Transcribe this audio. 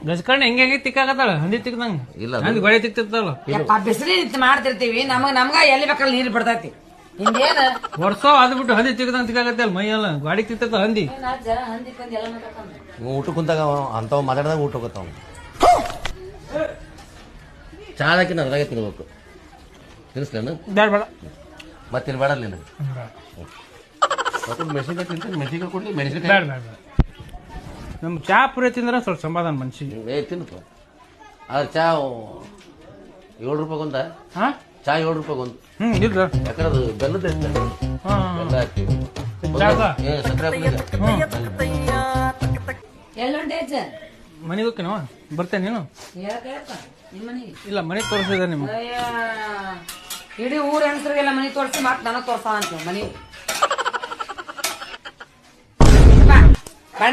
ಗಜಕರ್ಣ ಹೆಂಗೆ ತಿಕ್ಕಾಕತ್ತಾಳ ಹಂದಿ ತಿಕ್ದಂಗ ಇಲ್ಲ ಹಂದಿ ಗೋಡೆ ತಿಕ್ತಿರ್ತಾಳ ಬಿಸಿಲಿ ಮಾಡ್ತಿರ್ತೀವಿ ನಮ್ಗ ಎಲ್ಲಿ ಬೇಕಲ್ಲ ನೀರು ಬಿಡ್ತೈತಿ ಹಿಂಗೇನ ವರ್ಷ ಅದ್ ಬಿಟ್ಟು ಹಂದಿ ತಿಕ್ದಂಗ ತಿಕ್ಕಾಕತ್ತಲ್ಲ ಮೈ ಎಲ್ಲ ಗಾಡಿ ತಿಕ್ತಿರ್ತಾವ ಹಂದಿ ಊಟ ಕುಂತಾಗ ಅಂತವ್ ಮಾತಾಡಿದಾಗ ಊಟ ಹೋಗತ್ತಾವ ಚಾದಕ್ಕಿನ ಅದ್ರಾಗೆ ತಿನ್ಬೇಕು ತಿನ್ಸ್ಲೇನು ಬೇಡ ಬೇಡ ಮತ್ತೆ ಬೇಡ ನೀನು ಮತ್ತೆ ಮೆಣಸಿನ್ಕಾಯಿ ತಿಂತೀನಿ ಮೆಣಸಿನ್ಕಾಯಿ ಕೊಡ್ಲಿ ಮೆಣಸಿನ್ಕಾಯಿ ಬೇಡ ಬೇಡ ಬೇಡ ನಮ್ ಚಾ ಪುರಿ ತಿಂದ್ರೆ ಸ್ವಲ್ಪ ಸಮಾಧಾನ ಮನ್ಸಿಗೆ ತಿನ್ನುತ್ತ ಆದ್ರೆ ಚಾ 7 ರೂಪಾಯಿಗೊಂದ ಹಾ ಚಾ 7 ರೂಪಾಯಿಗೊಂದು ಇಲ್ಲ ಯಾಕಂದ್ರೆ ಅದು ಬೆಲ್ಲದ ಬೆಲ್ಲ ಹಾಕ್ತೀವಿ ಸಕ್ಕರೆ ಎಲ್ಲೊಂಡೇಜ್ ಮನೆಗೆ ಹೋಗ್ತೀನವ ಬರ್ತೇನೆ ನೀನು ಇಲ್ಲ ಮನೆಗೆ ತೋರಿಸಿದೆ ನಿಮ್ಮ ಇಡೀ ಊರ್ ಹೆಂಗಸರಿಗೆಲ್ಲ ಮನಿ ತೋರಿಸಿ ಮತ್ ನನಗ್ ತೋರ್ಸಾವ ಅಂತ ಮನಿ